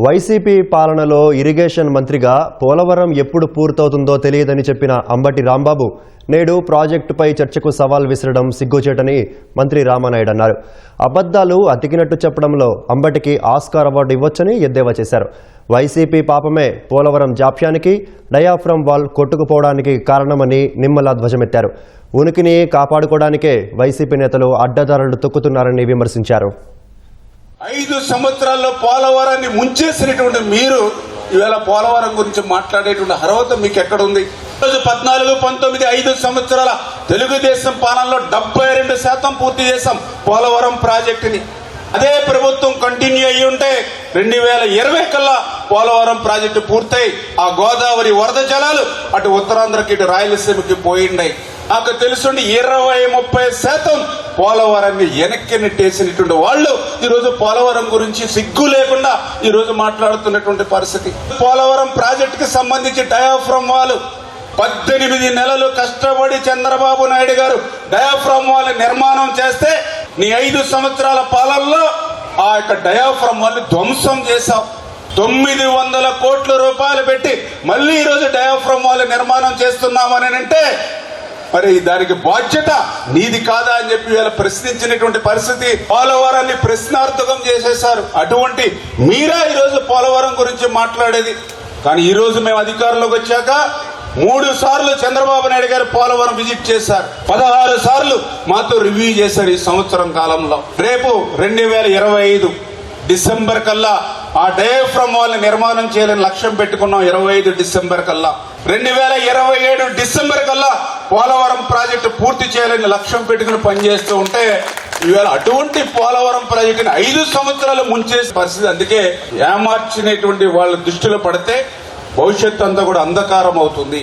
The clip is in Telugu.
వైసీపీ పాలనలో ఇరిగేషన్ మంత్రిగా పోలవరం ఎప్పుడు పూర్తవుతుందో తెలియదని చెప్పిన అంబటి రాంబాబు నేడు ప్రాజెక్టుపై చర్చకు సవాల్ విసరడం సిగ్గుచేటని మంత్రి రామానాయుడు అన్నారు. అబద్ధాలు అతికినట్టు చెప్పడంలో అంబటికి ఆస్కార్ అవార్డు ఇవ్వొచ్చని ఎద్దేవా చేశారు. వైసీపీ పాపమే పోలవరం జాప్యానికి, డయాఫ్రమ్ వాల్ కొట్టుకుపోవడానికి కారణమని నిమ్మల ధ్వజమెత్తారు. ఉనికిని కాపాడుకోవడానికే వైసీపీ నేతలు అడ్డదారులు తొక్కుతున్నారని విమర్శించారు. 5 సంవత్సరాల్లో పోలవరాన్ని ముంచేసినటువంటి మీరు ఈవేళ పోలవరం గురించి మాట్లాడేటువంటి అర్హత మీకు ఎక్కడుంది? 14, 19, 5 సంవత్సరాల తెలుగుదేశం పాలనలో 72% పూర్తి చేశాం పోలవరం ప్రాజెక్టుని. అదే ప్రభుత్వం కంటిన్యూ అయ్యి ఉంటే 2020 కల్లా పోలవరం ప్రాజెక్టు పూర్తయి ఆ గోదావరి వరద జలాలు అటు ఉత్తరాంధ్రకి ఇటు రాయలసీమకి పోయిండాయి. నాకు తెలుసుండి 20-30% పోలవరాన్ని వెనక్కి నెట్టేసినటువంటి వాళ్ళు ఈరోజు పోలవరం గురించి సిగ్గు లేకుండా ఈరోజు మాట్లాడుతున్నటువంటి పరిస్థితి. పోలవరం ప్రాజెక్టుకి సంబంధించి డయాఫ్రమ్ వాల్ 18 నెలలు కష్టపడి చంద్రబాబు నాయుడు గారు డయాఫ్రమ్ వాల్ నిర్మాణం చేస్తే నీ 5 సంవత్సరాల పాలనలో ఆ యొక్క డయాఫ్రమ్ వాల్ ధ్వంసం చేశావు. 900 కోట్ల రూపాయలు పెట్టి మళ్ళీ ఈరోజు డయాఫ్రమ్ వాల్ నిర్మాణం చేస్తున్నామని అంటే మరి దానికి బాధ్యత నీది కాదా అని చెప్పి వీళ్ళ ప్రశ్నించినటువంటి పరిస్థితి. పోలవరాన్ని ప్రశ్నార్థకం చేసేశారు. అటువంటి మీరా ఈరోజు పోలవరం గురించి మాట్లాడేది. కానీ ఈ రోజు మేము అధికారంలోకి వచ్చాక 3 సార్లు చంద్రబాబు నాయుడు గారు పోలవరం విజిట్ చేశారు. 16 సార్లు మాతో రివ్యూ చేశారు ఈ సంవత్సరం కాలంలో. రేపు 2025 డిసెంబర్ కల్లా ఆ డయాఫ్రమ్ వాల్ నిర్మాణం చేయాలని లక్ష్యం పెట్టుకున్నాం. 25 డిసెంబర్ కల్లా 2027 డిసెంబర్ కల్లా పోలవరం ప్రాజెక్టు పూర్తి చేయాలని లక్ష్యం పెట్టుకుని పనిచేస్తూ ఉంటే ఇవాళ అటువంటి పోలవరం ప్రాజెక్టుని 5 సంవత్సరాలు ముంచేసే పరిస్థితి. అందుకే ఏమార్చినటువంటి వాళ్ళ దృష్టిలో పడితే భవిష్యత్తు అంతా కూడా అంధకారం అవుతుంది.